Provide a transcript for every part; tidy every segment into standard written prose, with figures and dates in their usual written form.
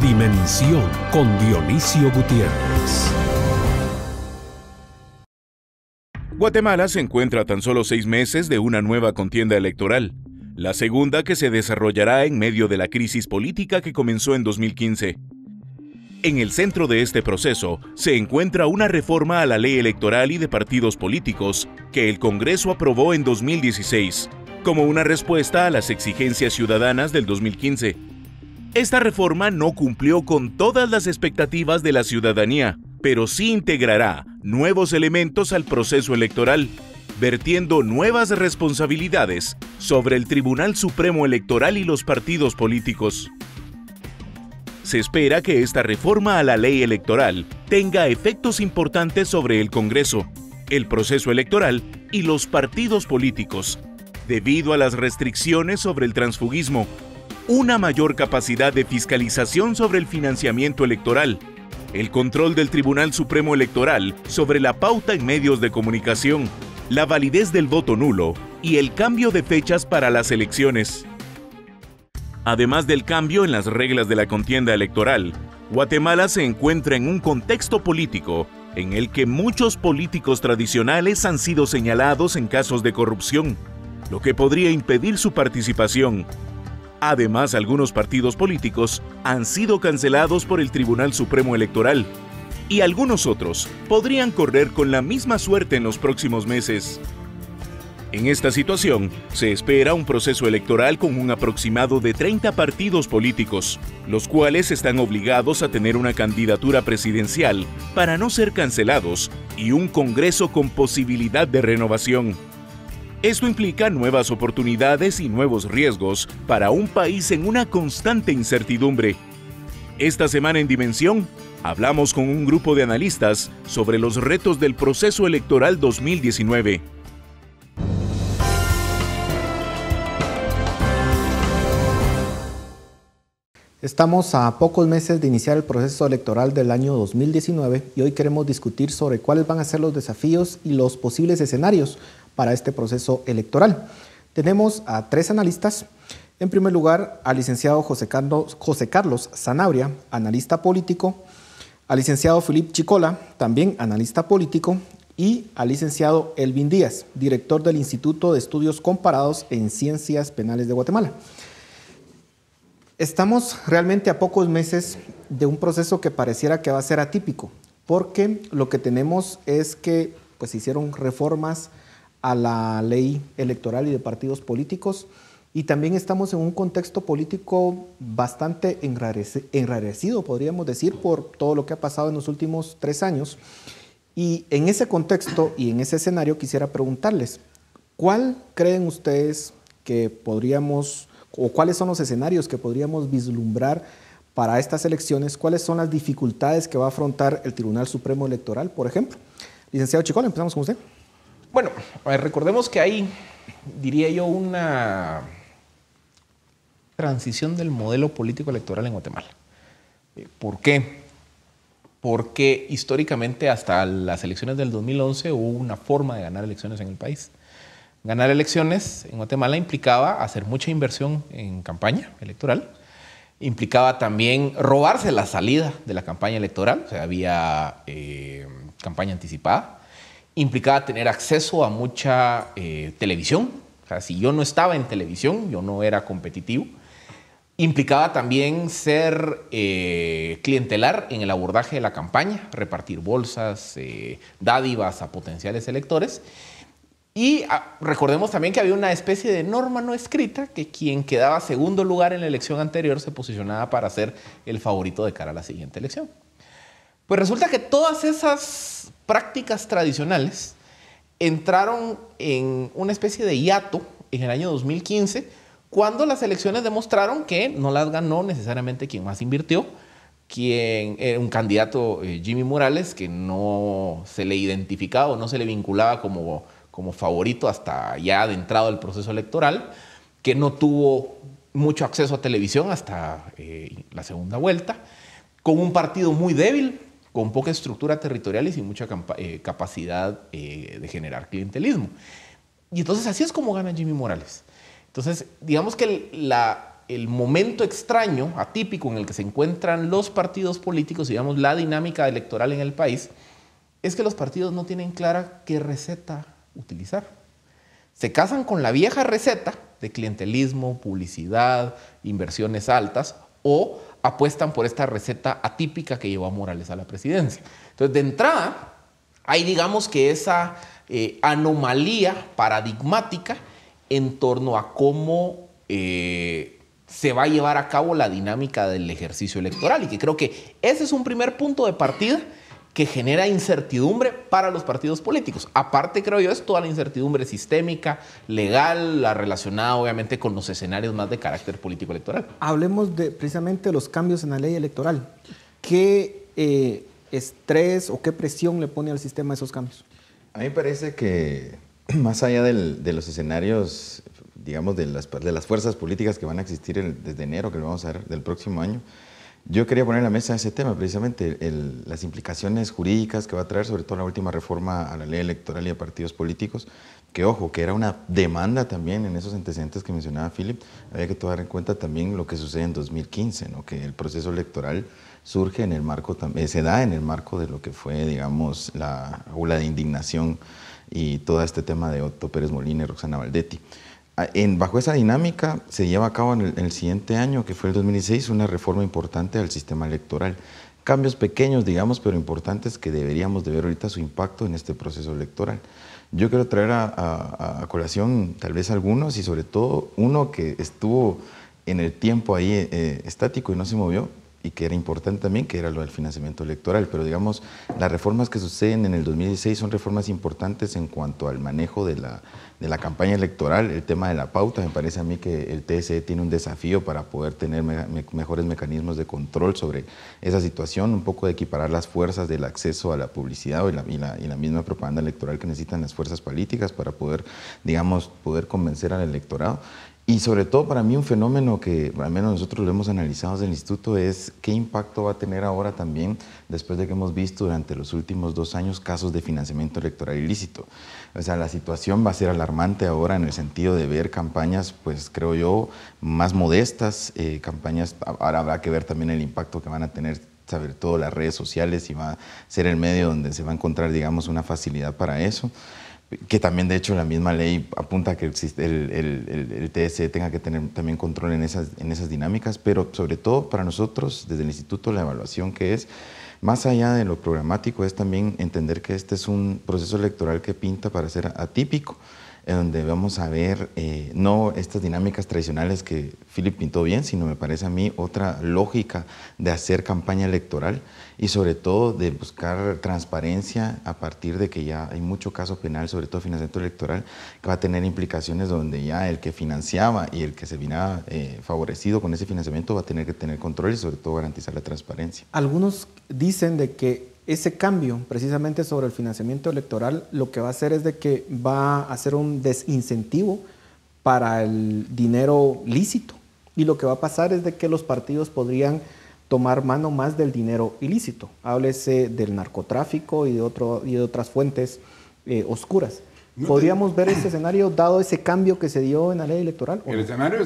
Dimensión con Dionisio Gutiérrez. Guatemala se encuentra a tan solo 6 meses de una nueva contienda electoral, la segunda que se desarrollará en medio de la crisis política que comenzó en 2015. En el centro de este proceso se encuentra una reforma a la ley electoral y de partidos políticos que el Congreso aprobó en 2016, como una respuesta a las exigencias ciudadanas del 2015. Esta reforma no cumplió con todas las expectativas de la ciudadanía, pero sí integrará nuevos elementos al proceso electoral, vertiendo nuevas responsabilidades sobre el Tribunal Supremo Electoral y los partidos políticos. Se espera que esta reforma a la ley electoral tenga efectos importantes sobre el Congreso, el proceso electoral y los partidos políticos, debido a las restricciones sobre el transfugismo, una mayor capacidad de fiscalización sobre el financiamiento electoral, el control del Tribunal Supremo Electoral sobre la pauta en medios de comunicación, la validez del voto nulo y el cambio de fechas para las elecciones. Además del cambio en las reglas de la contienda electoral, Guatemala se encuentra en un contexto político en el que muchos políticos tradicionales han sido señalados en casos de corrupción, lo que podría impedir su participación. Además, algunos partidos políticos han sido cancelados por el Tribunal Supremo Electoral y algunos otros podrían correr con la misma suerte en los próximos meses. En esta situación, se espera un proceso electoral con un aproximado de 30 partidos políticos, los cuales están obligados a tener una candidatura presidencial para no ser cancelados y un Congreso con posibilidad de renovación. Esto implica nuevas oportunidades y nuevos riesgos para un país en una constante incertidumbre. Esta semana en Dimensión, hablamos con un grupo de analistas sobre los retos del proceso electoral 2019. Estamos a pocos meses de iniciar el proceso electoral del año 2019 y hoy queremos discutir sobre cuáles van a ser los desafíos y los posibles escenarios para este proceso electoral. Tenemos a 3 analistas. En primer lugar, al licenciado José Carlos Sanabria, analista político, al licenciado Philippe Chicola, también analista político, y al licenciado Elvin Díaz, director del Instituto de Estudios Comparados en Ciencias Penales de Guatemala. Estamos realmente a pocos meses de un proceso que pareciera que va a ser atípico, porque lo que tenemos es que pues, se hicieron reformas a la ley electoral y de partidos políticos y también estamos en un contexto político bastante enrarecido, podríamos decir, por todo lo que ha pasado en los últimos 3 años. Y en ese contexto y en ese escenario quisiera preguntarles, ¿cuál creen ustedes que podríamos o cuáles son los escenarios que podríamos vislumbrar para estas elecciones? ¿Cuáles son las dificultades que va a afrontar el Tribunal Supremo Electoral, por ejemplo? Licenciado Chicola, empezamos con usted. Bueno, recordemos que hay, diría yo, una transición del modelo político electoral en Guatemala. ¿Por qué? Porque históricamente hasta las elecciones del 2011 hubo una forma de ganar elecciones en el país. Ganar elecciones en Guatemala implicaba hacer mucha inversión en campaña electoral, implicaba también robarse la salida de la campaña electoral, o sea, había campaña anticipada, implicaba tener acceso a mucha televisión, o sea, si yo no estaba en televisión, yo no era competitivo, implicaba también ser clientelar en el abordaje de la campaña, repartir bolsas, dádivas a potenciales electores. Y recordemos también que había una especie de norma no escrita que quien quedaba segundo lugar en la elección anterior se posicionaba para ser el favorito de cara a la siguiente elección. Pues resulta que todas esas prácticas tradicionales entraron en una especie de hiato en el año 2015 cuando las elecciones demostraron que no las ganó necesariamente quien más invirtió, quien era un candidato, Jimmy Morales, que no se le identificaba o no se le vinculaba como favorito hasta ya adentrado el proceso electoral, que no tuvo mucho acceso a televisión hasta la segunda vuelta, con un partido muy débil, con poca estructura territorial y sin mucha capacidad de generar clientelismo. Y entonces así es como gana Jimmy Morales. Entonces, digamos que el momento extraño, atípico en el que se encuentran los partidos políticos, digamos, la dinámica electoral en el país, es que los partidos no tienen clara qué receta utilizar. Se casan con la vieja receta de clientelismo, publicidad, inversiones altas, o apuestan por esta receta atípica que llevó a Morales a la presidencia. Entonces, de entrada, hay, digamos, que esa anomalía paradigmática en torno a cómo se va a llevar a cabo la dinámica del ejercicio electoral, y que creo que ese es un primer punto de partida que genera incertidumbre para los partidos políticos. Aparte, creo yo, es toda la incertidumbre sistémica, legal, la relacionada obviamente con los escenarios más de carácter político electoral. Hablemos precisamente de los cambios en la ley electoral. ¿Qué estrés o qué presión le pone al sistema esos cambios? A mí me parece que más allá de los escenarios, digamos, de las fuerzas políticas que van a existir desde enero, que lo vamos a ver del próximo año, yo quería poner en la mesa ese tema, precisamente las implicaciones jurídicas que va a traer, sobre todo la última reforma a la ley electoral y a partidos políticos, que ojo, que era una demanda también en esos antecedentes que mencionaba Philip. Había que tomar en cuenta también lo que sucede en 2015, ¿no? Que el proceso electoral surge en el marco, se da en el marco de lo que fue, digamos, la ola de indignación y todo este tema de Otto Pérez Molina y Roxana Valdetti. Bajo esa dinámica se lleva a cabo en el siguiente año, que fue el 2016, una reforma importante al sistema electoral. Cambios pequeños, digamos, pero importantes que deberíamos de ver ahorita su impacto en este proceso electoral. Yo quiero traer a colación tal vez algunos, y sobre todo uno que estuvo en el tiempo ahí estático y no se movió, y que era importante también, que era lo del financiamiento electoral. Pero digamos, las reformas que suceden en el 2016 son reformas importantes en cuanto al manejo de la campaña electoral. El tema de la pauta, me parece a mí que el TSE tiene un desafío para poder tener mejores mecanismos de control sobre esa situación, un poco de equiparar las fuerzas del acceso a la publicidad y la misma propaganda electoral que necesitan las fuerzas políticas para poder, digamos, poder convencer al electorado. Y sobre todo para mí un fenómeno que al menos nosotros lo hemos analizado desde el instituto es qué impacto va a tener ahora también, después de que hemos visto durante los últimos 2 años casos de financiamiento electoral ilícito. O sea, la situación va a ser alarmante ahora en el sentido de ver campañas, pues creo yo, más modestas, campañas. Ahora habrá que ver también el impacto que van a tener, sobre todo las redes sociales, y va a ser el medio donde se va a encontrar, digamos, una facilidad para eso. Que también, de hecho, la misma ley apunta a que el TSE tenga que tener también control en esas dinámicas, pero sobre todo para nosotros, desde el instituto, la evaluación que es, más allá de lo programático, es también entender que este es un proceso electoral que pinta para ser atípico, en donde vamos a ver no estas dinámicas tradicionales que Philip pintó bien, sino me parece a mí otra lógica de hacer campaña electoral y sobre todo de buscar transparencia a partir de que ya hay mucho caso penal, sobre todo financiamiento electoral, que va a tener implicaciones donde ya el que financiaba y el que se vinaba favorecido con ese financiamiento va a tener que tener control y sobre todo garantizar la transparencia. Algunos dicen de que ese cambio, precisamente sobre el financiamiento electoral, lo que va a hacer es de que va a hacer un desincentivo para el dinero lícito. Y lo que va a pasar es de que los partidos podrían tomar mano más del dinero ilícito. Háblese del narcotráfico y de otras fuentes oscuras. ¿Podríamos ver ese escenario dado ese cambio que se dio en la ley electoral? El escenario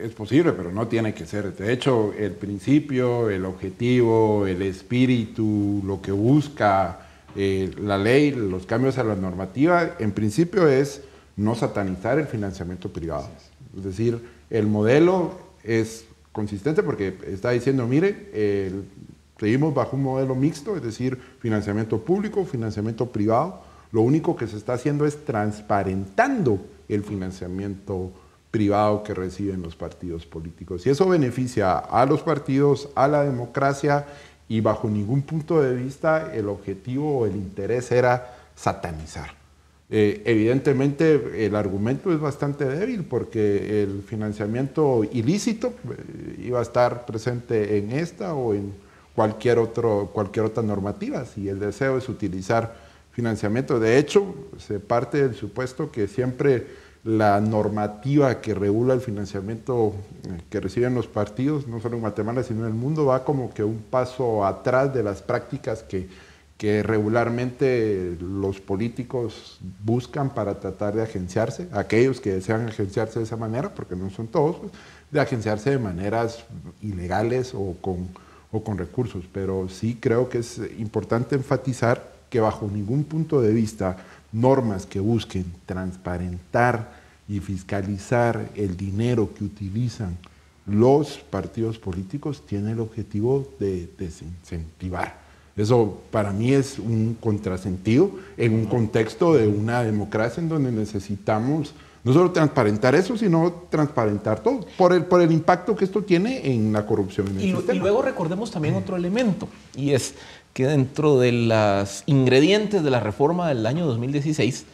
es posible, pero no tiene que ser. De hecho, el principio, el objetivo, el espíritu, lo que busca la ley, los cambios a la normativa, en principio es no satanizar el financiamiento privado. Es decir, el modelo es consistente porque está diciendo, mire, seguimos bajo un modelo mixto, es decir, financiamiento público, financiamiento privado. Lo único que se está haciendo es transparentando el financiamiento privado que reciben los partidos políticos. Y eso beneficia a los partidos, a la democracia, y bajo ningún punto de vista el objetivo o el interés era satanizar. Evidentemente el argumento es bastante débil porque el financiamiento ilícito iba a estar presente en esta o en cualquier otra normativa, si el deseo es utilizar financiamiento. De hecho, se parte del supuesto que siempre la normativa que regula el financiamiento que reciben los partidos, no solo en Guatemala, sino en el mundo, va como que un paso atrás de las prácticas que regularmente los políticos buscan para tratar de agenciarse, aquellos que desean agenciarse de esa manera, porque no son todos, de agenciarse de maneras ilegales o con recursos. Pero sí creo que es importante enfatizar que bajo ningún punto de vista normas que busquen transparentar y fiscalizar el dinero que utilizan los partidos políticos tienen el objetivo de desincentivar. Eso para mí es un contrasentido en un contexto de una democracia en donde necesitamos no solo transparentar eso, sino transparentar todo, por el impacto que esto tiene en la corrupción en el sistema. Y luego recordemos también otro elemento, y es que dentro de los ingredientes de la reforma del año 2016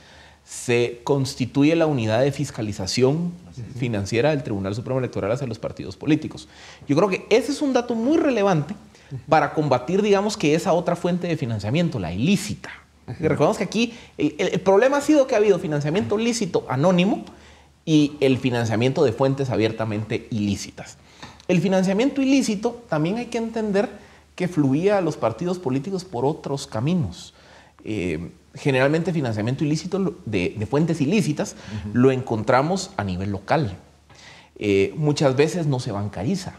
se constituye la unidad de fiscalización financiera del Tribunal Supremo Electoral hacia los partidos políticos. Yo creo que ese es un dato muy relevante para combatir, digamos, que esa otra fuente de financiamiento, la ilícita. Y recordemos que aquí el problema ha sido que ha habido financiamiento lícito anónimo y el financiamiento de fuentes abiertamente ilícitas. El financiamiento ilícito también hay que entender que fluía a los partidos políticos por otros caminos. Generalmente financiamiento ilícito de fuentes ilícitas lo encontramos a nivel local. Muchas veces no se bancariza.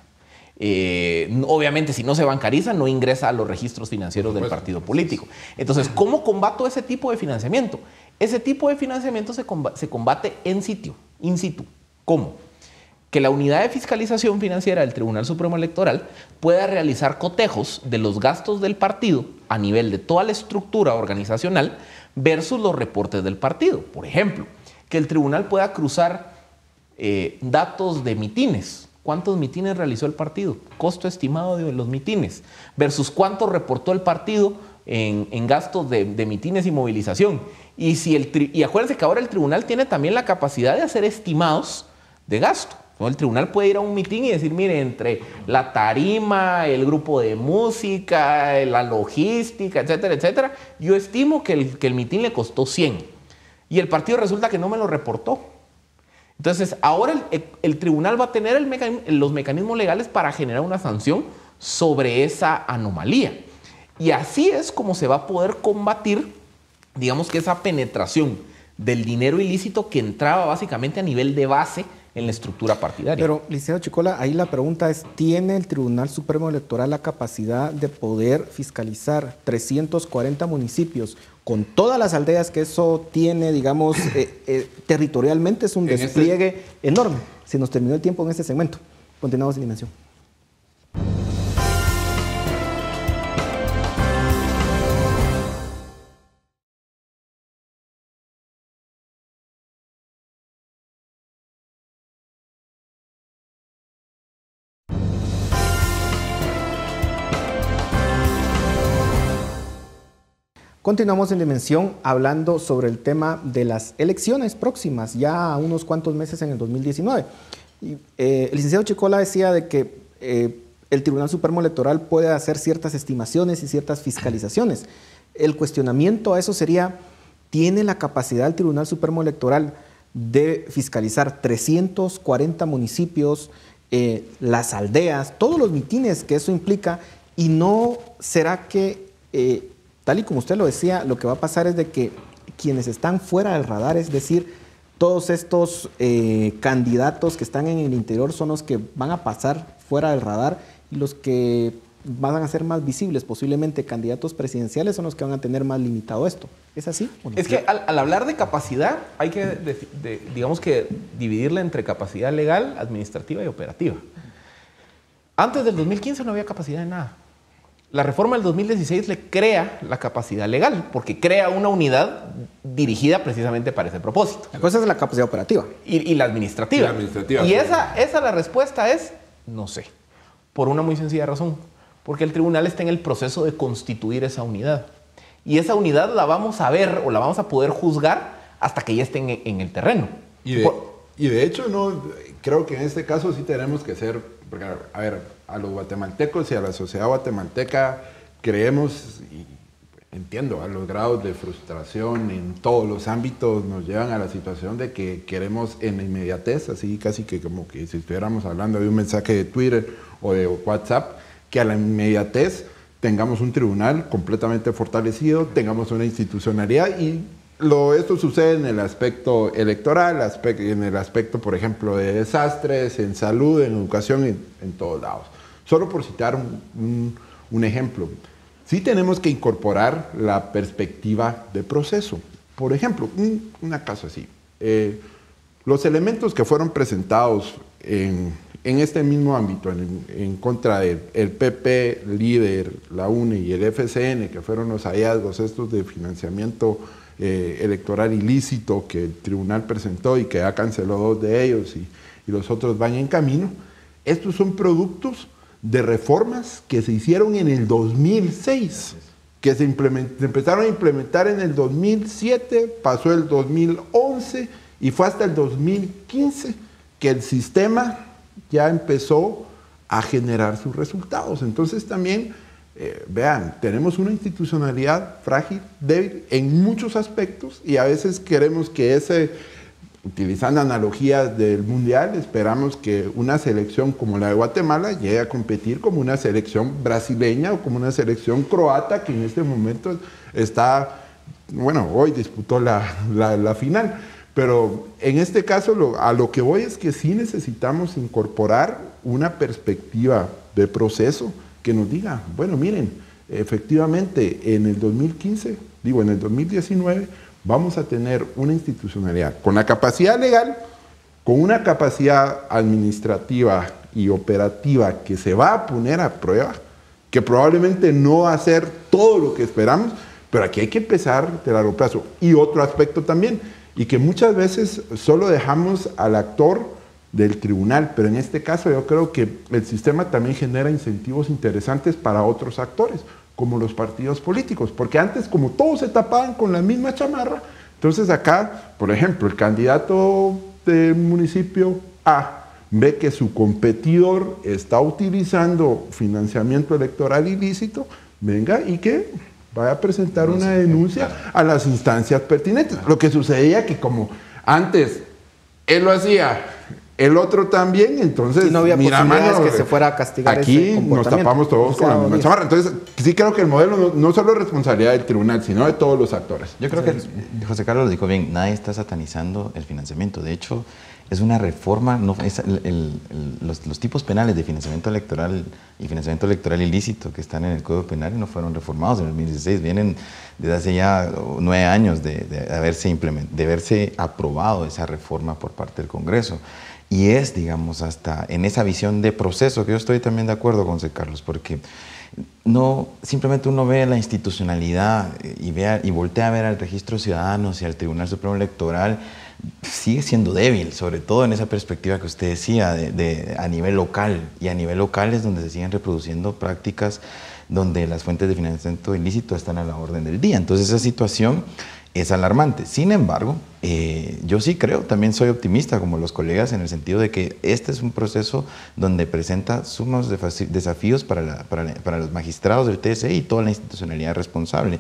Obviamente, si no se bancariza, no ingresa a los registros financieros del partido político. Entonces, ¿cómo combato ese tipo de financiamiento? Ese tipo de financiamiento se combate in situ. ¿Cómo? Que la unidad de fiscalización financiera del Tribunal Supremo Electoral pueda realizar cotejos de los gastos del partido a nivel de toda la estructura organizacional versus los reportes del partido. Por ejemplo, que el tribunal pueda cruzar datos de mitines. ¿Cuántos mitines realizó el partido? Costo estimado de los mitines. Versus cuánto reportó el partido en gastos de mitines y movilización. Y acuérdense que ahora el tribunal tiene también la capacidad de hacer estimados de gasto. El tribunal puede ir a un mitin y decir, mire, entre la tarima, el grupo de música, la logística, etcétera, etcétera, yo estimo que el mitin le costó 100. Y el partido resulta que no me lo reportó. Entonces, ahora el tribunal va a tener los mecanismos legales para generar una sanción sobre esa anomalía. Y así es como se va a poder combatir, digamos, que esa penetración del dinero ilícito que entraba básicamente a nivel de base en la estructura partidaria. Pero, licenciado Chicola, ahí la pregunta es, ¿tiene el Tribunal Supremo Electoral la capacidad de poder fiscalizar 340 municipios con todas las aldeas que eso tiene, digamos, territorialmente? Es un despliegue enorme. Se nos terminó el tiempo en este segmento. Continuamos en Dimensión. Continuamos en Dimensión hablando sobre el tema de las elecciones próximas, ya a unos cuantos meses en el 2019. El licenciado Chicola decía de que el Tribunal Supremo Electoral puede hacer ciertas estimaciones y ciertas fiscalizaciones. El cuestionamiento a eso sería, ¿tiene la capacidad el Tribunal Supremo Electoral de fiscalizar 340 municipios, las aldeas, todos los mitines que eso implica? ¿Y no será que tal y como usted lo decía, lo que va a pasar es de que quienes están fuera del radar, es decir, todos estos candidatos que están en el interior son los que van a pasar fuera del radar y los que van a ser más visibles, posiblemente candidatos presidenciales, son los que van a tener más limitado esto? ¿Es así o no? Es que al hablar de capacidad hay que, digamos que dividirla entre capacidad legal, administrativa y operativa. Antes del 2015 no había capacidad de nada. La reforma del 2016 le crea la capacidad legal, porque crea una unidad dirigida precisamente para ese propósito. La cosa es la capacidad operativa. Y la administrativa. Y esa la respuesta es, no sé, por una muy sencilla razón. Porque el tribunal está en el proceso de constituir esa unidad. Y esa unidad la vamos a ver o la vamos a poder juzgar hasta que ya esté en el terreno. Y de hecho, no, creo que en este caso sí tenemos que ser, porque, a ver, a los guatemaltecos y a la sociedad guatemalteca creemos, y entiendo, a los grados de frustración en todos los ámbitos nos llevan a la situación de que queremos en la inmediatez, así casi que como que si estuviéramos hablando de un mensaje de Twitter o de WhatsApp, que a la inmediatez tengamos un tribunal completamente fortalecido, tengamos una institucionalidad y Esto sucede en el aspecto electoral, en el aspecto, por ejemplo, de desastres, en salud, en educación, en todos lados. Solo por citar un ejemplo. Sí tenemos que incorporar la perspectiva de proceso. Por ejemplo, una caso así. Los elementos que fueron presentados en este mismo ámbito, en contra del PP, líder, la UNE y el FCN, que fueron los hallazgos estos de financiamiento electoral ilícito que el tribunal presentó y que ya canceló 2 de ellos y los otros van en camino, estos son productos de reformas que se hicieron en el 2006, que se empezaron a implementar en el 2007, pasó el 2011 y fue hasta el 2015 que el sistema ya empezó a generar sus resultados. Entonces también, vean, tenemos una institucionalidad frágil, débil en muchos aspectos y a veces queremos que utilizando analogías del mundial, esperamos que una selección como la de Guatemala llegue a competir como una selección brasileña o como una selección croata que en este momento está, bueno, hoy disputó la final. Pero en este caso a lo que voy es que sí necesitamos incorporar una perspectiva de proceso que nos diga, bueno, miren, efectivamente en el 2019 vamos a tener una institucionalidad con la capacidad legal, con una capacidad administrativa y operativa que se va a poner a prueba, que probablemente no va a hacer todo lo que esperamos, pero aquí hay que empezar de largo plazo. Y otro aspecto también, y que muchas veces solo dejamos al actor del tribunal, pero en este caso yo creo que el sistema también genera incentivos interesantes para otros actores, como los partidos políticos, porque antes como todos se tapaban con la misma chamarra, entonces acá, por ejemplo, el candidato del municipio A ve que su competidor está utilizando financiamiento electoral ilícito, venga y que vaya a presentar una denuncia a las instancias pertinentes. Lo que sucedía que como antes él lo hacía, el otro también, entonces y no había posibilidades que se fuera a castigar aquí ese comportamiento. nos tapamos todos con la misma chamarra. Entonces sí creo que el modelo no solo es responsabilidad del tribunal, sino de todos los actores. Yo creo que José Carlos lo dijo bien, nadie está satanizando el financiamiento. De hecho, es una reforma, los tipos penales de financiamiento electoral y financiamiento electoral ilícito que están en el Código Penal no fueron reformados en el 2016, vienen desde hace ya 9 años de haberse aprobado esa reforma por parte del Congreso. Y es, digamos, hasta en esa visión de proceso que yo estoy también de acuerdo con José Carlos, porque no simplemente uno ve la institucionalidad y voltea a ver al registro de ciudadanos y al Tribunal Supremo Electoral, sigue siendo débil, sobre todo en esa perspectiva que usted decía a nivel local, y a nivel local es donde se siguen reproduciendo prácticas donde las fuentes de financiamiento ilícito están a la orden del día. Entonces esa situación es alarmante. Sin embargo, yo sí creo, también soy optimista como los colegas en el sentido de que este es un proceso donde presenta sumos desafíos para los magistrados del TSE y toda la institucionalidad responsable.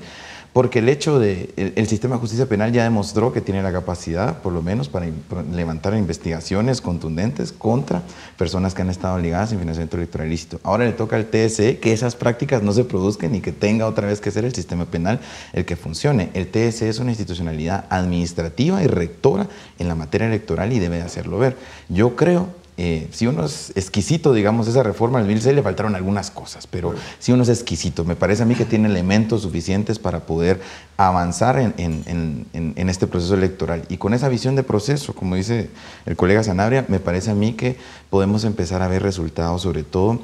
Porque el hecho el sistema de justicia penal ya demostró que tiene la capacidad, por lo menos, para levantar investigaciones contundentes contra personas que han estado ligadas en financiamiento electoral ilícito. Ahora le toca al TSE que esas prácticas no se produzcan y que tenga otra vez que ser el sistema penal el que funcione. El TSE es una institucionalidad administrativa y rectora en la materia electoral y debe hacerlo ver. Yo creo si uno es exquisito, digamos, esa reforma del 2006 le faltaron algunas cosas, pero si uno es exquisito, me parece a mí que tiene elementos suficientes para poder avanzar en este proceso electoral. Y con esa visión de proceso, como dice el colega Sanabria, me parece a mí que podemos empezar a ver resultados, sobre todo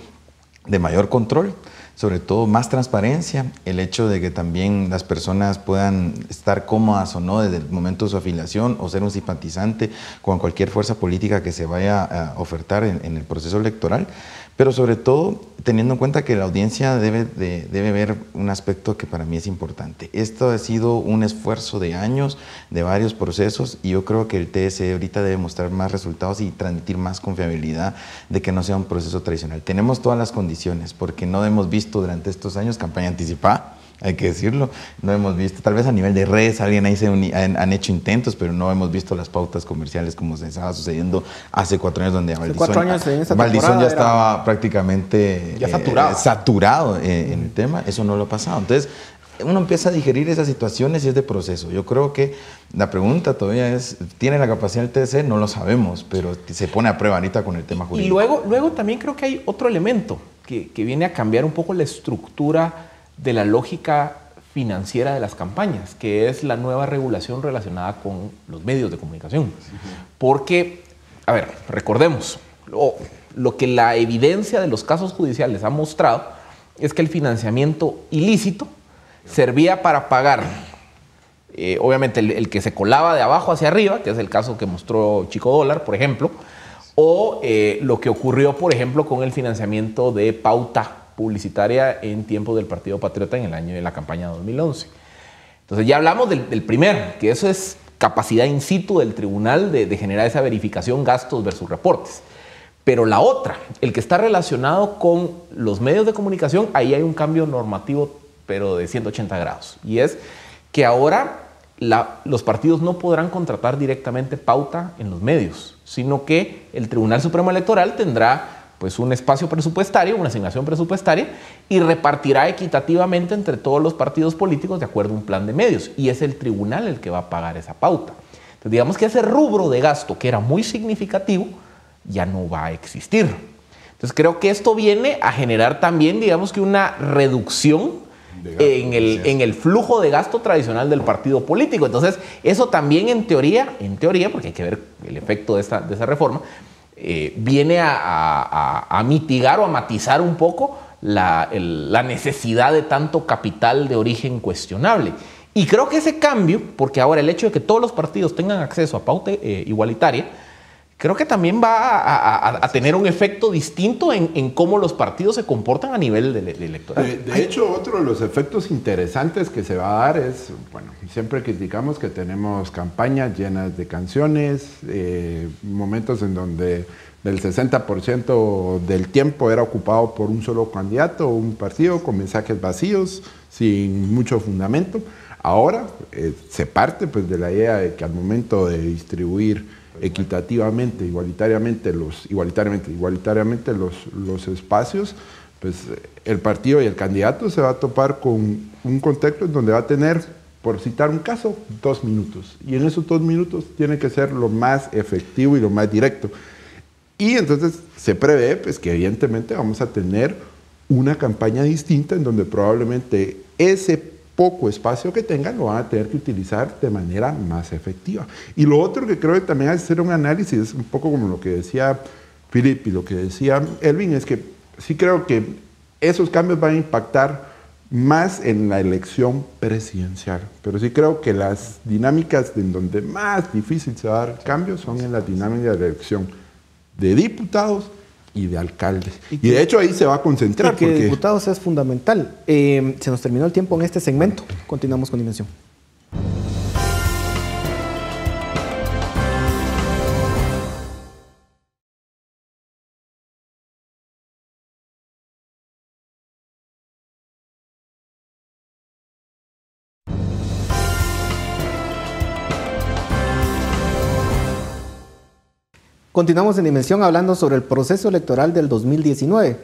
de mayor control, sobre todo más transparencia, el hecho de que también las personas puedan estar cómodas o no desde el momento de su afiliación o ser un simpatizante con cualquier fuerza política que se vaya a ofertar en el proceso electoral, pero sobre todo teniendo en cuenta que la audiencia debe ver un aspecto que para mí es importante. Esto ha sido un esfuerzo de años, de varios procesos, y yo creo que el TSE ahorita debe mostrar más resultados y transmitir más confiabilidad de que no sea un proceso tradicional. Tenemos todas las condiciones, porque no hemos visto durante estos años campaña anticipada, hay que decirlo, no hemos visto, tal vez a nivel de redes alguien ahí han hecho intentos, pero no hemos visto las pautas comerciales como se estaba sucediendo hace 4 años, donde Valdizón ya estaba prácticamente ya saturado en el tema. Eso no lo ha pasado. Entonces, uno empieza a digerir esas situaciones y es de proceso. Yo creo que la pregunta todavía es, ¿tiene la capacidad el TC? No lo sabemos, pero se pone a prueba ahorita con el tema jurídico. Y luego también creo que hay otro elemento que viene a cambiar un poco la estructura de la lógica financiera de las campañas, que es la nueva regulación relacionada con los medios de comunicación. Porque, a ver, recordemos, lo que la evidencia de los casos judiciales ha mostrado es que el financiamiento ilícito servía para pagar, obviamente, el que se colaba de abajo hacia arriba, que es el caso que mostró Chico Dólar, por ejemplo, o lo que ocurrió, por ejemplo, con el financiamiento de pauta publicitaria en tiempos del Partido Patriota en el año de la campaña 2011. Entonces ya hablamos del primero, que eso es capacidad in situ del tribunal de generar esa verificación gastos versus reportes. Pero la otra, el que está relacionado con los medios de comunicación, ahí hay un cambio normativo, pero de 180 grados. Y es que ahora los partidos no podrán contratar directamente pauta en los medios, sino que el Tribunal Supremo Electoral tendrá pues un espacio presupuestario, una asignación presupuestaria, y repartirá equitativamente entre todos los partidos políticos de acuerdo a un plan de medios. Y es el tribunal el que va a pagar esa pauta. Entonces digamos que ese rubro de gasto, que era muy significativo, ya no va a existir. Entonces creo que esto viene a generar también, digamos que una reducción en el flujo de gasto tradicional del partido político. Entonces eso también en teoría, porque hay que ver el efecto de esa reforma, viene a mitigar o a matizar un poco la necesidad de tanto capital de origen cuestionable. Y creo que ese cambio, porque ahora el hecho de que todos los partidos tengan acceso a pauta igualitaria, creo que también va a tener un efecto distinto en cómo los partidos se comportan a nivel electoral. De hecho, otro de los efectos interesantes que se va a dar es, bueno, siempre criticamos que tenemos campañas llenas de canciones, momentos en donde el 60% del tiempo era ocupado por un solo candidato o un partido con mensajes vacíos, sin mucho fundamento. Ahora se parte pues, de la idea de que al momento de distribuir equitativamente, igualitariamente los espacios, pues el partido y el candidato se va a topar con un contexto en donde va a tener, por citar un caso, 2 minutos. Y en esos 2 minutos tiene que ser lo más efectivo y lo más directo. Y entonces se prevé pues, que evidentemente vamos a tener una campaña distinta en donde probablemente ese poco espacio que tengan lo van a tener que utilizar de manera más efectiva. Y lo otro que creo que también hay que hacer un análisis, es un poco como lo que decía Philip y lo que decía Elvin, es que sí creo que esos cambios van a impactar más en la elección presidencial, pero sí creo que las dinámicas en donde más difícil se va a dar cambios son en las dinámicas de elección de diputados y de alcaldes. Y de hecho ahí se va a concentrar. Y que porque diputados es fundamental. Se nos terminó el tiempo en este segmento. Continuamos con Dimensión. Continuamos en Dimensión hablando sobre el proceso electoral del 2019.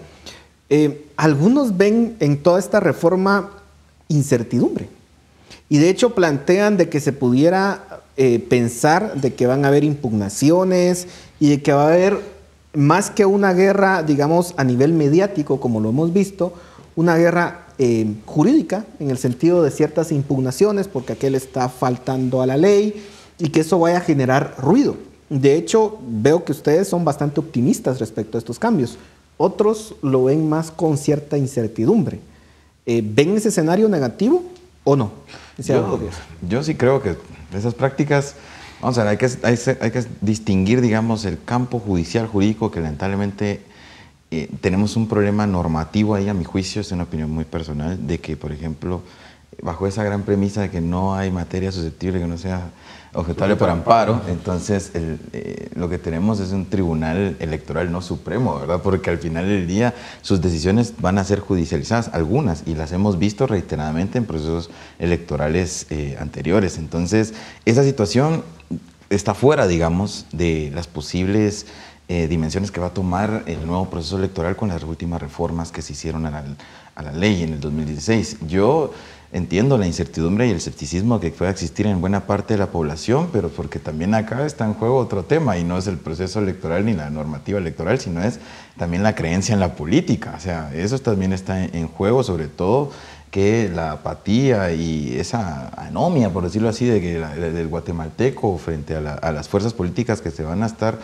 Algunos ven en toda esta reforma incertidumbre y de hecho plantean de que se pudiera pensar de que van a haber impugnaciones y de que va a haber más que una guerra, digamos, a nivel mediático, como lo hemos visto, una guerra jurídica en el sentido de ciertas impugnaciones porque aquel está faltando a la ley y que eso vaya a generar ruido. De hecho, veo que ustedes son bastante optimistas respecto a estos cambios. Otros lo ven más con cierta incertidumbre. ¿Ven ese escenario negativo o no? Yo sí creo que esas prácticas, vamos a ver, hay que distinguir, digamos, el campo judicial, jurídico, que lamentablemente tenemos un problema normativo ahí, a mi juicio, es una opinión muy personal, de que, por ejemplo, bajo esa gran premisa de que no hay materia susceptible que no sea objetable por amparo, entonces lo que tenemos es un tribunal electoral no supremo, ¿verdad? Porque al final del día sus decisiones van a ser judicializadas, algunas, y las hemos visto reiteradamente en procesos electorales anteriores. Entonces, esa situación está fuera, digamos, de las posibles dimensiones que va a tomar el nuevo proceso electoral con las últimas reformas que se hicieron a la ley en el 2016. Yo entiendo la incertidumbre y el escepticismo que pueda existir en buena parte de la población, pero porque también acá está en juego otro tema, y no es el proceso electoral ni la normativa electoral, sino es también la creencia en la política. O sea, eso también está en juego, sobre todo que la apatía y esa anomia, por decirlo así, del guatemalteco frente a las fuerzas políticas que se van a estar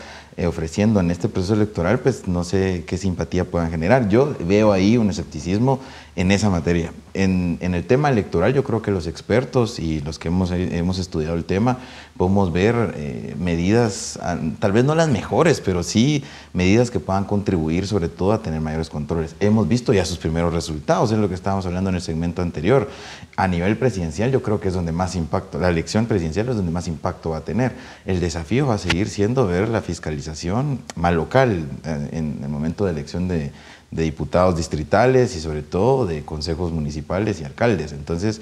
ofreciendo en este proceso electoral, pues no sé qué simpatía puedan generar. Yo veo ahí un escepticismo en esa materia. En el tema electoral, yo creo que los expertos y los que hemos estudiado el tema, podemos ver medidas, tal vez no las mejores, pero sí medidas que puedan contribuir sobre todo a tener mayores controles. Hemos visto ya sus primeros resultados, es lo que estábamos hablando en el segmento anterior. A nivel presidencial, yo creo que es donde más impacto, la elección presidencial es donde más impacto va a tener. El desafío va a seguir siendo ver la fiscalización más local en el momento de elección de diputados distritales y sobre todo de consejos municipales y alcaldes. Entonces,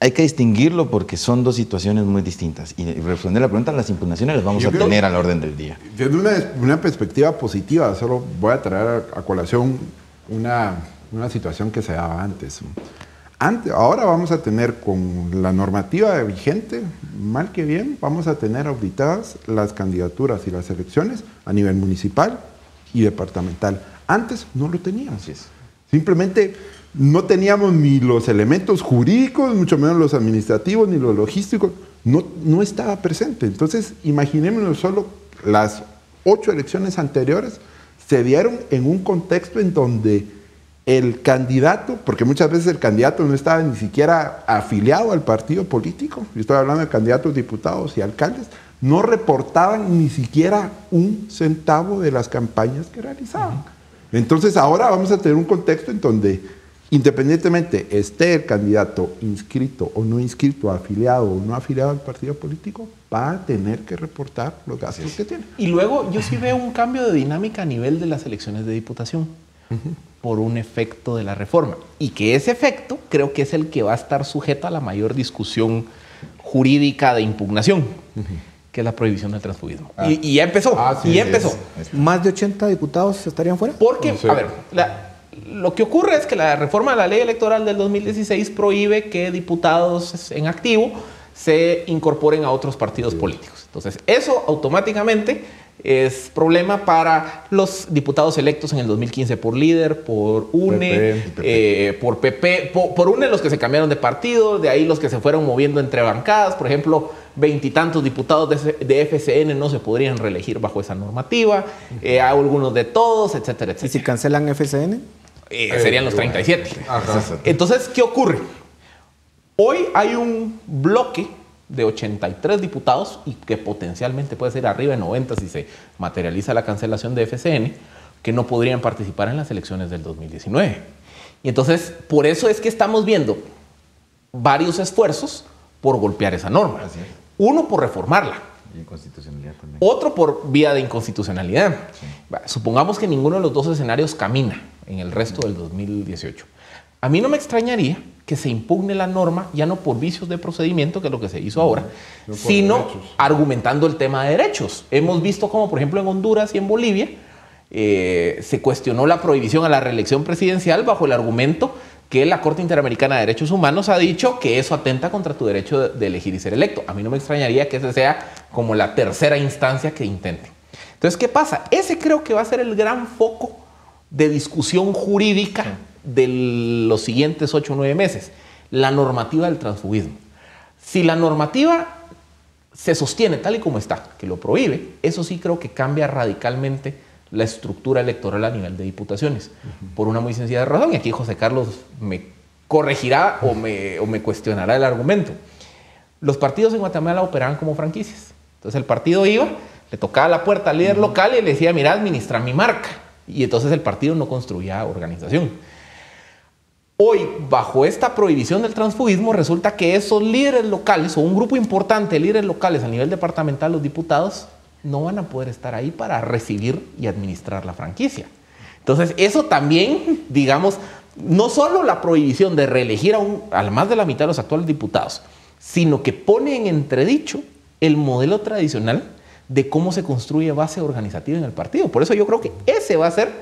hay que distinguirlo porque son dos situaciones muy distintas. Y responder a la pregunta, las impugnaciones las vamos a tener a la orden del día. Desde una perspectiva positiva, solo voy a traer a colación una situación que se daba antes. Ahora vamos a tener, con la normativa vigente, mal que bien, vamos a tener auditadas las candidaturas y las elecciones a nivel municipal y departamental. Antes no lo teníamos. Simplemente no teníamos ni los elementos jurídicos, mucho menos los administrativos, ni los logísticos. No estaba presente. Entonces, imaginémonos solo las 8 elecciones anteriores se dieron en un contexto en donde el candidato, porque muchas veces el candidato no estaba ni siquiera afiliado al partido político, yo estoy hablando de candidatos, diputados y alcaldes, no reportaban ni siquiera un centavo de las campañas que realizaban. Entonces ahora vamos a tener un contexto en donde, independientemente esté el candidato inscrito o no inscrito, afiliado o no afiliado al partido político, va a tener que reportar los gastos que tiene. Y luego yo sí veo un cambio de dinámica a nivel de las elecciones de diputación. Por un efecto de la reforma, y que ese efecto creo que es el que va a estar sujeto a la mayor discusión jurídica de impugnación, que es la prohibición del transfugismo. Y ya empezó, ¿Más de 80 diputados estarían fuera? Porque, a ver, lo que ocurre es que la reforma de la ley electoral del 2016 prohíbe que diputados en activo se incorporen a otros partidos políticos. Entonces, eso automáticamente es problema para los diputados electos en el 2015 por Líder, por UNE, por PP, por UNE los que se cambiaron de partido, de ahí los que se fueron moviendo entre bancadas. Por ejemplo, 20 y tantos diputados de FCN no se podrían reelegir bajo esa normativa, hay algunos de todos, etcétera, etcétera. ¿Y si cancelan FCN? Serían los 37. Entonces, ¿qué ocurre? Hoy hay un bloque de 83 diputados y que potencialmente puede ser arriba de 90 si se materializa la cancelación de FCN, que no podrían participar en las elecciones del 2019. Y entonces, por eso es que estamos viendo varios esfuerzos por golpear esa norma. Uno, por reformarla. Y inconstitucionalidad también. Otro, por vía de inconstitucionalidad. Sí. Supongamos que ninguno de los dos escenarios camina en el resto del 2018. A mí no me extrañaría que se impugne la norma, ya no por vicios de procedimiento, que es lo que se hizo ahora, sino derechos, argumentando el tema de derechos. Hemos visto como, por ejemplo, en Honduras y en Bolivia, se cuestionó la prohibición a la reelección presidencial bajo el argumento que la Corte Interamericana de Derechos Humanos ha dicho que eso atenta contra tu derecho de elegir y ser electo. A mí no me extrañaría que ese sea como la tercera instancia que intente. Entonces, ¿qué pasa? Ese creo que va a ser el gran foco de discusión jurídica de los siguientes 8 o 9 meses, la normativa del transfugismo. Si la normativa se sostiene tal y como está, que lo prohíbe, eso sí creo que cambia radicalmente la estructura electoral a nivel de diputaciones, por una muy sencilla razón, y aquí José Carlos me corregirá o me cuestionará el argumento. Los partidos en Guatemala operaban como franquicias. Entonces el partido iba, le tocaba la puerta al líder local y le decía, mira, administra mi marca. Y entonces el partido no construía organización. Hoy, bajo esta prohibición del transfugismo, resulta que esos líderes locales, o un grupo importante de líderes locales a nivel departamental, los diputados, no van a poder estar ahí para recibir y administrar la franquicia. Entonces, eso también, digamos, no solo la prohibición de reelegir a más de la mitad de los actuales diputados, sino que pone en entredicho el modelo tradicional de cómo se construye base organizativa en el partido. Por eso yo creo que ese va a ser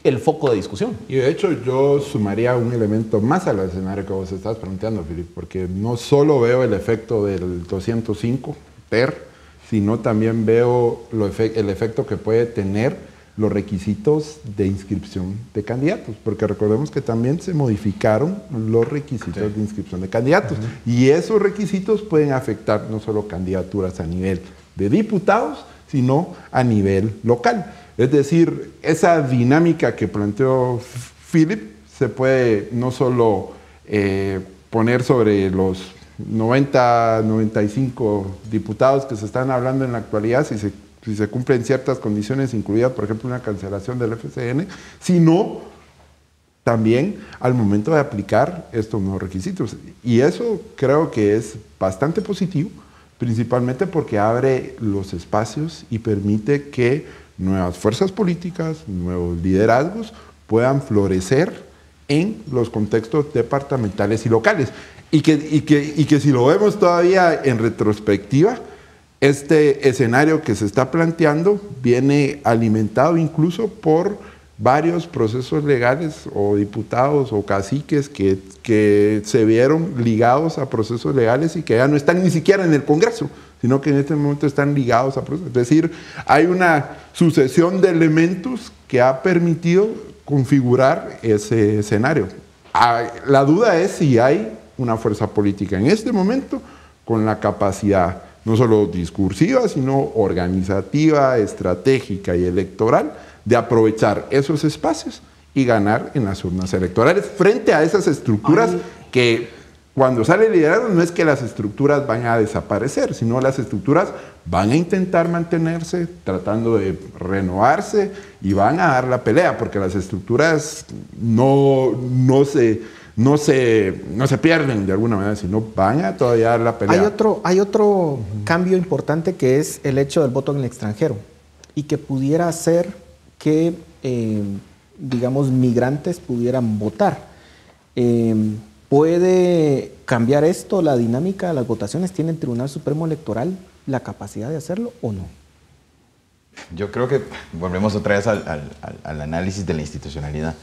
el foco de discusión. Y de hecho yo sumaría un elemento más al escenario que vos estás planteando, Filipe, porque no solo veo el efecto del 205 TER, sino también veo el efecto que puede tener los requisitos de inscripción de candidatos, porque recordemos que también se modificaron los requisitos de inscripción de candidatos, y esos requisitos pueden afectar no solo candidaturas a nivel de diputados, sino a nivel local. Es decir, esa dinámica que planteó Philip se puede no solo poner sobre los 90, 95 diputados que se están hablando en la actualidad, si se cumplen ciertas condiciones, incluida, por ejemplo, una cancelación del FCN, sino también al momento de aplicar estos nuevos requisitos. Y eso creo que es bastante positivo, principalmente porque abre los espacios y permite que nuevas fuerzas políticas, nuevos liderazgos puedan florecer en los contextos departamentales y locales. Y que si lo vemos todavía en retrospectiva, este escenario que se está planteando viene alimentado incluso por varios procesos legales o diputados o caciques que se vieron ligados a procesos legales y que ya no están ni siquiera en el Congreso, sino que en este momento están ligados a procesos. Es decir, hay una sucesión de elementos que ha permitido configurar ese escenario. La duda es si hay una fuerza política en este momento con la capacidad no solo discursiva, sino organizativa, estratégica y electoral de aprovechar esos espacios y ganar en las urnas electorales frente a esas estructuras que cuando sale el liderazgo no es que las estructuras van a desaparecer, sino las estructuras van a intentar mantenerse, tratando de renovarse y van a dar la pelea, porque las estructuras no se pierden de alguna manera, sino van a todavía dar la pelea. Hay otro cambio importante que es el hecho del voto en el extranjero y que pudiera hacer que, digamos, migrantes pudieran votar. ¿Puede cambiar esto la dinámica de las votaciones? ¿Tiene el Tribunal Supremo Electoral la capacidad de hacerlo o no? Yo creo que volvemos otra vez al análisis de la institucionalidad.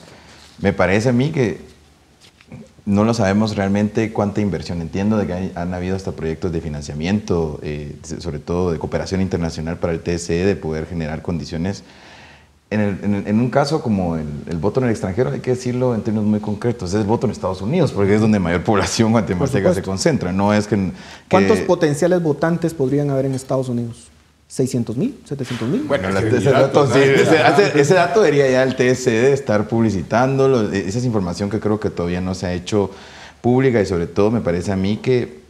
Me parece a mí que no lo sabemos realmente cuánta inversión. Entiendo de que han habido hasta proyectos de financiamiento, sobre todo de cooperación internacional para el TSE, de poder generar condiciones. En un caso como el voto en el extranjero, hay que decirlo en términos muy concretos, es voto en Estados Unidos, porque es donde mayor población guatemalteca se concentra. No es que ¿Cuántos potenciales votantes podrían haber en Estados Unidos? ¿600,000? ¿700,000? Bueno, ese dato debería ya el TSE estar publicitándolo. Esa es información que creo que todavía no se ha hecho pública y sobre todo me parece a mí que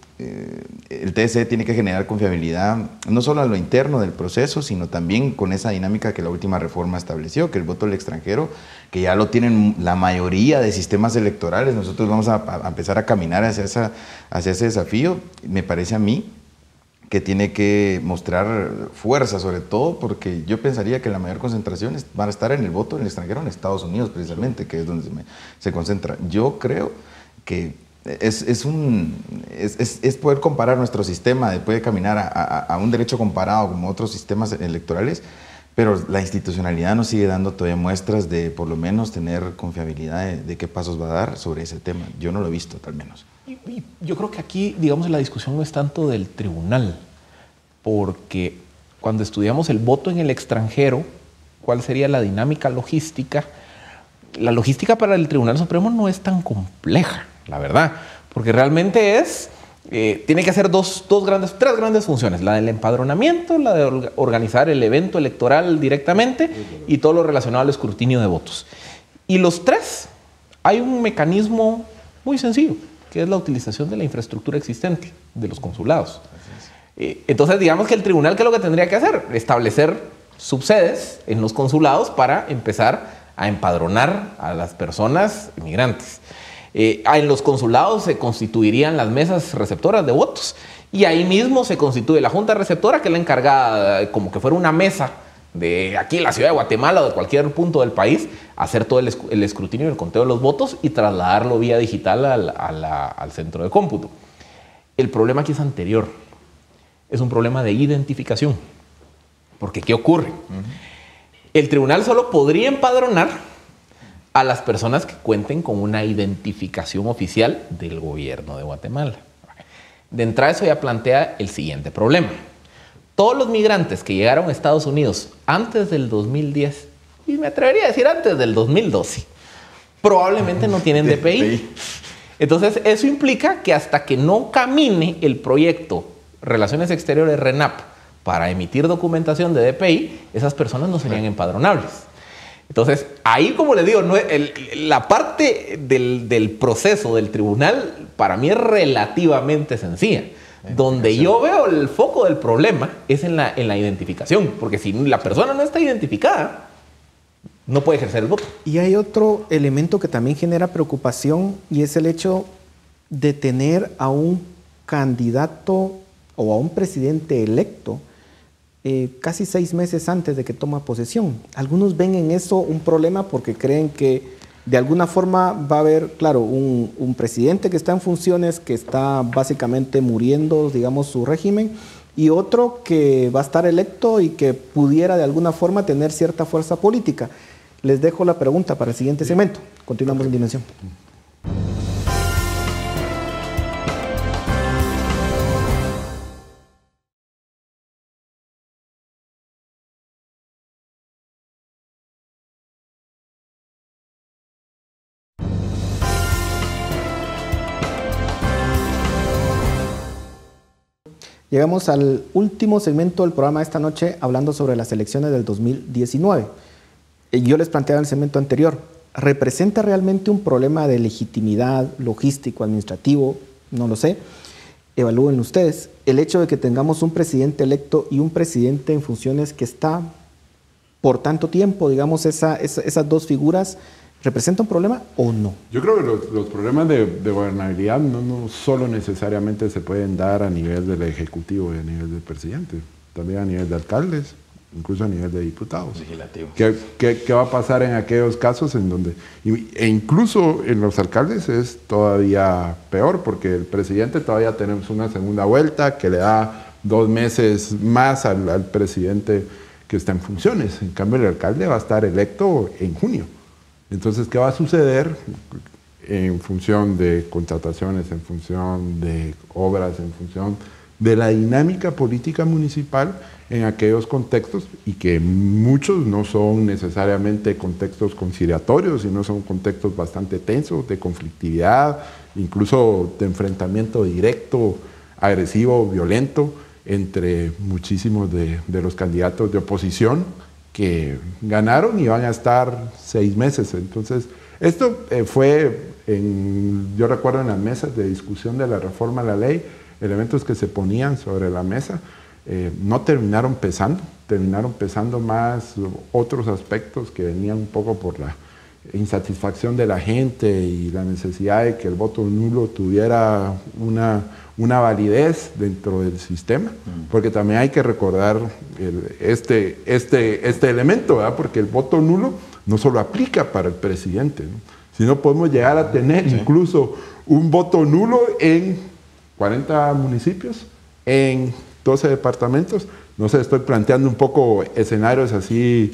el TSE tiene que generar confiabilidad no solo a lo interno del proceso, sino también con esa dinámica que la última reforma estableció, que el voto del extranjero, que ya lo tienen la mayoría de sistemas electorales, nosotros vamos a empezar a caminar hacia ese desafío. Me parece a mí que tiene que mostrar fuerza, sobre todo porque yo pensaría que la mayor concentración van a estar en el voto en el extranjero, en Estados Unidos precisamente, que es donde se concentra. Yo creo que es poder comparar nuestro sistema, de poder caminar a un derecho comparado como otros sistemas electorales, pero la institucionalidad nos sigue dando todavía muestras de por lo menos tener confiabilidad de qué pasos va a dar sobre ese tema. Yo no lo he visto, tal menos. Y yo creo que aquí, digamos, la discusión no es tanto del tribunal, porque cuando estudiamos el voto en el extranjero, ¿cuál sería la dinámica logística? La logística para el Tribunal Supremo no es tan compleja, la verdad, porque realmente tiene que hacer tres grandes funciones: la del empadronamiento, la de organizar el evento electoral directamente y todo lo relacionado al escrutinio de votos. Y los tres, hay un mecanismo muy sencillo, que es la utilización de la infraestructura existente de los consulados. Entonces, digamos que el tribunal, ¿qué es lo que tendría que hacer? Establecer subsedes en los consulados para empezar a empadronar a las personas migrantes. En los consulados se constituirían las mesas receptoras de votos y ahí mismo se constituye la junta receptora, que es la encargada, como que fuera una mesa de aquí en la ciudad de Guatemala o de cualquier punto del país, hacer todo el escrutinio y el conteo de los votos y trasladarlo vía digital al centro de cómputo. El problema aquí es anterior, es un problema de identificación. Porque ¿qué ocurre? El tribunal solo podría empadronar a las personas que cuenten con una identificación oficial del gobierno de Guatemala. De entrada, eso ya plantea el siguiente problema. Todos los migrantes que llegaron a Estados Unidos antes del 2010, y me atrevería a decir antes del 2012, probablemente no tienen DPI. Entonces, eso implica que hasta que no camine el proyecto Relaciones Exteriores RENAP para emitir documentación de DPI, esas personas no serían empadronables. Entonces, ahí, como les digo, la parte del proceso del tribunal para mí es relativamente sencilla. Donde yo veo el foco del problema es en la identificación, porque si la persona no está identificada, no puede ejercer el voto. Y hay otro elemento que también genera preocupación y es el hecho de tener a un candidato o a un presidente electo casi 6 meses antes de que toma posesión. Algunos ven en eso un problema porque creen que de alguna forma va a haber, claro, un presidente que está en funciones, que está básicamente muriendo, digamos, su régimen, y otro que va a estar electo y que pudiera de alguna forma tener cierta fuerza política. Les dejo la pregunta para el siguiente segmento. Continuamos en Dimensión. Llegamos al último segmento del programa de esta noche hablando sobre las elecciones del 2019. Yo les planteaba en el segmento anterior, ¿representa realmente un problema de legitimidad logístico, administrativo? No lo sé. Evalúen ustedes. El hecho de que tengamos un presidente electo y un presidente en funciones que está por tanto tiempo, digamos, esas dos figuras, ¿representa un problema o no? Yo creo que los problemas de gobernabilidad no solo necesariamente se pueden dar a nivel del Ejecutivo y a nivel del presidente, también a nivel de alcaldes, incluso a nivel de diputados. Legislativo. ¿Qué va a pasar en aquellos casos en donde, e incluso en los alcaldes es todavía peor, porque el presidente todavía tenemos una segunda vuelta que le da 2 meses más al presidente que está en funciones. En cambio, el alcalde va a estar electo en junio. Entonces, ¿qué va a suceder en función de contrataciones, en función de obras, en función de la dinámica política municipal en aquellos contextos, y que muchos no son necesariamente contextos conciliatorios, sino son contextos bastante tensos, de conflictividad, incluso de enfrentamiento directo, agresivo, violento, entre muchísimos de los candidatos de oposición que ganaron y van a estar 6 meses. Entonces, esto fue, yo recuerdo en las mesas de discusión de la reforma a la ley, elementos que se ponían sobre la mesa, no terminaron pesando más otros aspectos que venían un poco por la insatisfacción de la gente y la necesidad de que el voto nulo tuviera una validez dentro del sistema, porque también hay que recordar este elemento, ¿verdad? Porque el voto nulo no solo aplica para el presidente, ¿no? Sino podemos llegar a tener incluso un voto nulo en 40 municipios, en 12 departamentos. No sé, estoy planteando un poco escenarios así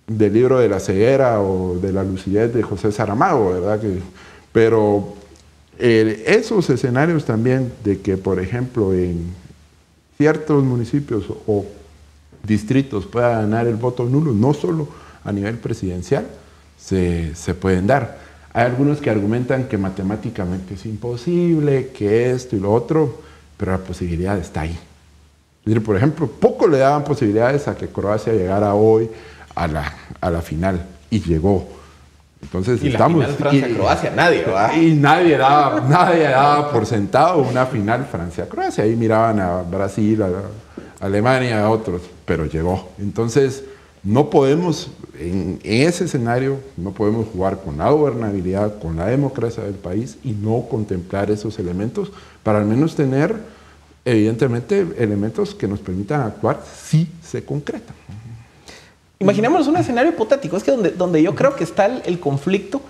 del libro de la ceguera o de la lucidez de José Saramago, ¿verdad? Pero esos escenarios también de que, por ejemplo, en ciertos municipios o distritos pueda ganar el voto nulo, no solo a nivel presidencial, se pueden dar. Hay algunos que argumentan que matemáticamente es imposible, que esto y lo otro, pero la posibilidad está ahí. Es decir, por ejemplo, poco le daban posibilidades a que Croacia llegara hoy a la final, y llegó. Entonces y estamos, la final Francia-Croacia, nadie, ¿verdad? Y nadie daba por sentado una final Francia-Croacia. Ahí miraban a Brasil, a Alemania, a otros, pero llegó. Entonces, no podemos, en ese escenario, no podemos jugar con la gobernabilidad, con la democracia del país y no contemplar esos elementos para al menos tener, evidentemente, elementos que nos permitan actuar si se concretan. Imaginémonos un escenario hipotético. Es que donde yo creo que está el conflicto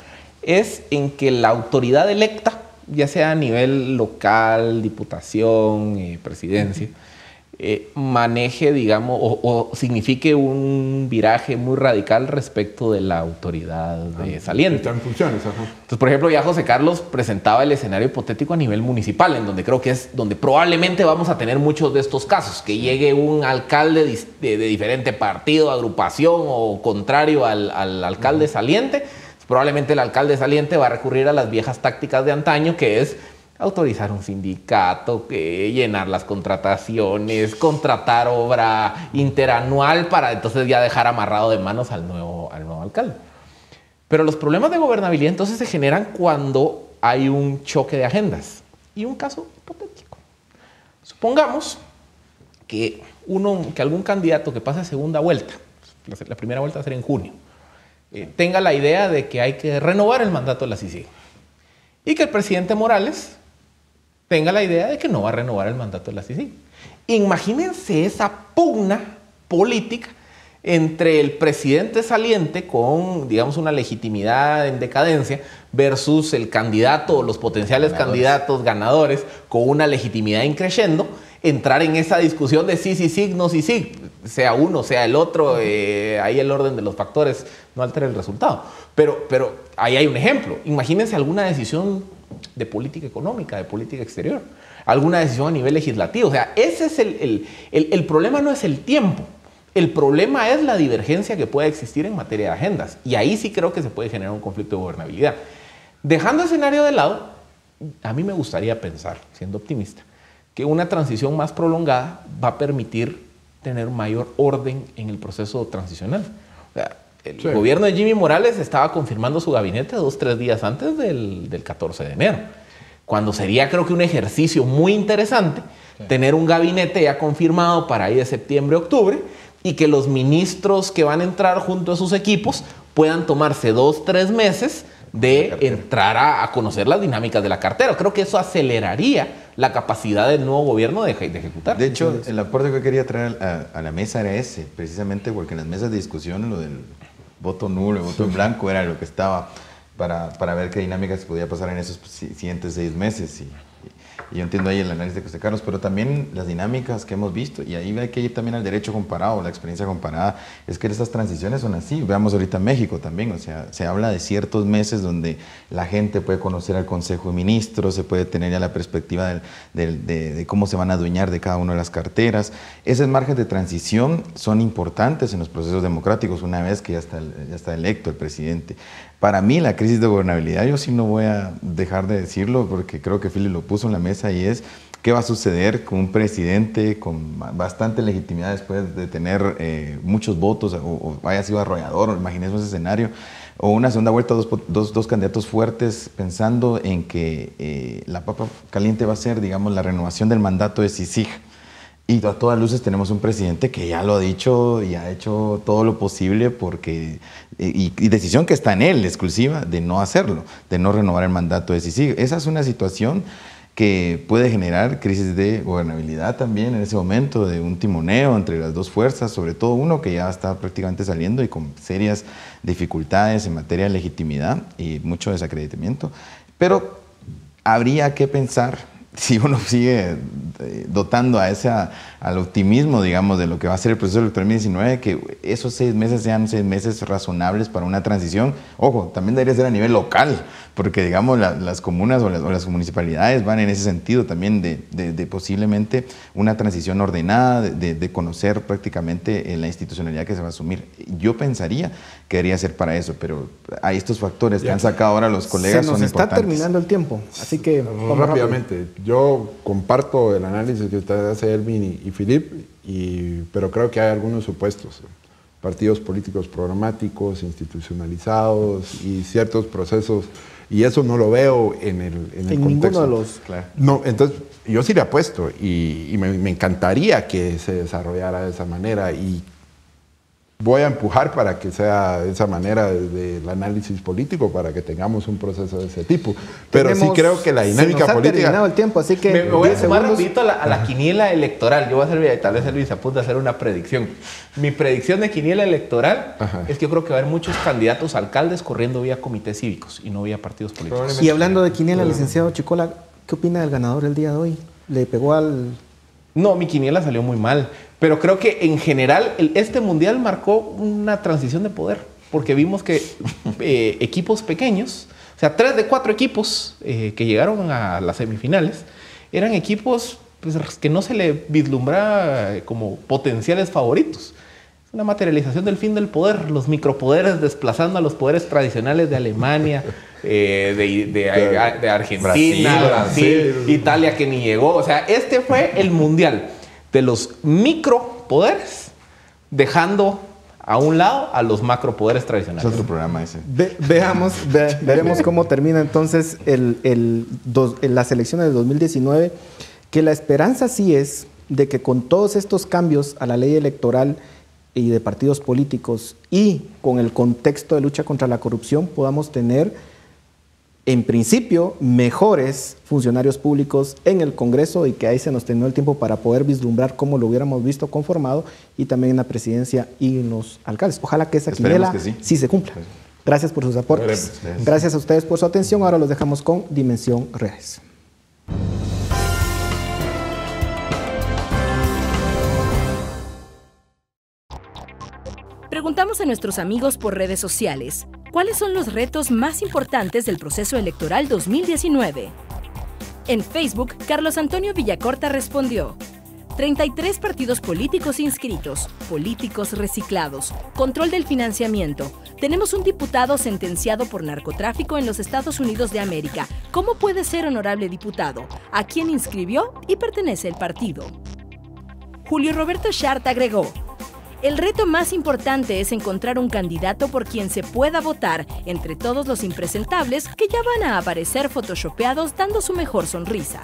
es en que la autoridad electa, ya sea a nivel local, diputación, presidencia, maneje, digamos, o signifique un viraje muy radical respecto de la autoridad saliente. Están en funciones, ajá. Entonces, por ejemplo, ya José Carlos presentaba el escenario hipotético a nivel municipal, en donde creo que es donde probablemente vamos a tener muchos de estos casos, que llegue un alcalde de diferente partido, agrupación o contrario al alcalde saliente. Probablemente el alcalde saliente va a recurrir a las viejas tácticas de antaño, que es autorizar un sindicato, llenar las contrataciones, contratar obra interanual para entonces ya dejar amarrado de manos al nuevo alcalde. Pero los problemas de gobernabilidad entonces se generan cuando hay un choque de agendas. Y un caso hipotético. Supongamos que algún candidato que pase a segunda vuelta, la primera vuelta va a ser en junio, tenga la idea de que hay que renovar el mandato de la CICIG. Y que el presidente Morales tenga la idea de que no va a renovar el mandato de la CICIG. Imagínense esa pugna política entre el presidente saliente con, digamos, una legitimidad en decadencia versus el candidato o los potenciales candidatos ganadores con una legitimidad increciendo, entrar en esa discusión de sí, no sí, sea uno, sea el otro, ahí el orden de los factores no altera el resultado. Pero ahí hay un ejemplo. Imagínense alguna decisión de política económica, de política exterior, alguna decisión a nivel legislativo. O sea, ese es el problema, no es el tiempo. El problema es la divergencia que puede existir en materia de agendas. Y ahí sí creo que se puede generar un conflicto de gobernabilidad. Dejando el escenario de lado, a mí me gustaría pensar, siendo optimista, que una transición más prolongada va a permitir tener mayor orden en el proceso transicional. O sea, el gobierno de Jimmy Morales estaba confirmando su gabinete 2-3 días antes del 14 de enero, cuando sería, creo que, un ejercicio muy interesante tener un gabinete ya confirmado para ahí de septiembre-octubre y que los ministros que van a entrar junto a sus equipos puedan tomarse 2-3 meses de entrar a conocer las dinámicas de la cartera. Creo que eso aceleraría la capacidad del nuevo gobierno de ejecutar. De hecho, el aporte que quería traer a la mesa era ese, precisamente porque en las mesas de discusión lo del voto nulo, el voto en blanco era lo que estaba para ver qué dinámica se podía pasar en esos siguientes 6 meses. Y yo entiendo ahí el análisis de José Carlos, pero también las dinámicas que hemos visto, y ahí hay que ir también al derecho comparado, la experiencia comparada, es que estas transiciones son así. Veamos ahorita México también, o sea, se habla de ciertos meses donde la gente puede conocer al Consejo de Ministros, se puede tener ya la perspectiva de cómo se van a adueñar de cada una de las carteras. Esos márgenes de transición son importantes en los procesos democráticos una vez que ya está electo el presidente. Para mí, la crisis de gobernabilidad, yo sí no voy a dejar de decirlo porque creo que Philip lo puso en la mesa, y es qué va a suceder con un presidente con bastante legitimidad después de tener muchos votos o haya sido arrollador, imaginemos ese escenario, o una segunda vuelta, dos candidatos fuertes, pensando en que la papa caliente va a ser, digamos, la renovación del mandato de CICIG. Y a todas luces tenemos un presidente que ya lo ha dicho y ha hecho todo lo posible porque, y decisión que está en él, exclusiva, de no hacerlo, de no renovar el mandato de CICIG. Esa es una situación que puede generar crisis de gobernabilidad también en ese momento, de un timoneo entre las dos fuerzas, sobre todo uno que ya está prácticamente saliendo y con serias dificultades en materia de legitimidad y mucho desacreditamiento. Pero habría que pensar, si uno sigue dotando al optimismo, digamos, de lo que va a ser el proceso electoral 2019, que esos 6 meses sean 6 meses razonables para una transición. Ojo, también debería ser a nivel local, porque, digamos, las comunas o las municipalidades van en ese sentido también de posiblemente una transición ordenada, de conocer prácticamente la institucionalidad que se va a asumir. Yo pensaría que debería ser para eso, pero hay estos factores que han sacado ahora los colegas, son importantes. Se nos está terminando el tiempo, así que vamos rápidamente. Yo comparto el análisis que usted hace, Erwin y Philip, pero creo que hay algunos supuestos. Partidos políticos programáticos, institucionalizados y ciertos procesos, y eso no lo veo en el contexto. Ninguno de los... Claro. No, entonces yo sí le apuesto y me encantaría que se desarrollara de esa manera, y voy a empujar para que sea de esa manera desde el análisis político, para que tengamos un proceso de ese tipo. Pero sí creo que la dinámica política... Se nos ha terminado el tiempo, así que... Me voy a sumar rapidito a la quiniela electoral. Yo voy a hacer, tal vez Luis apunta a hacer una predicción. Mi predicción de quiniela electoral es que yo creo que va a haber muchos candidatos a alcaldes corriendo vía comités cívicos y no vía partidos políticos. Y hablando de quiniela, licenciado Chicola, ¿qué opina del ganador el día de hoy? ¿Le pegó al No, mi quiniela salió muy mal, pero creo que en general este mundial marcó una transición de poder, porque vimos que equipos pequeños, o sea, 3 de 4 equipos que llegaron a las semifinales, eran equipos pues, que no se le vislumbraba como potenciales favoritos. Es una materialización del fin del poder, los micropoderes desplazando a los poderes tradicionales de Alemania, de Argentina, Brasil, Italia que ni llegó. O sea, este fue el mundial de los micropoderes, dejando a un lado a los macropoderes tradicionales. Es otro programa ese. Veremos cómo termina entonces las elecciones de 2019, que la esperanza sí es de que con todos estos cambios a la ley electoral y de partidos políticos y con el contexto de lucha contra la corrupción podamos tener, en principio, mejores funcionarios públicos en el Congreso y que ahí se nos terminó el tiempo para poder vislumbrar cómo lo hubiéramos visto conformado y también en la presidencia y en los alcaldes. Ojalá que esa quiniela sí se cumpla. Gracias por sus aportes. Gracias a ustedes por su atención. Ahora los dejamos con Dimensión Redes. Preguntamos a nuestros amigos por redes sociales, ¿cuáles son los retos más importantes del proceso electoral 2019? En Facebook, Carlos Antonio Villacorta respondió: 33 partidos políticos inscritos, políticos reciclados, control del financiamiento. Tenemos un diputado sentenciado por narcotráfico en los Estados Unidos de América. ¿Cómo puede ser honorable diputado? ¿A quién inscribió y pertenece el partido? Julio Roberto Chart agregó: el reto más importante es encontrar un candidato por quien se pueda votar entre todos los impresentables que ya van a aparecer photoshopeados dando su mejor sonrisa.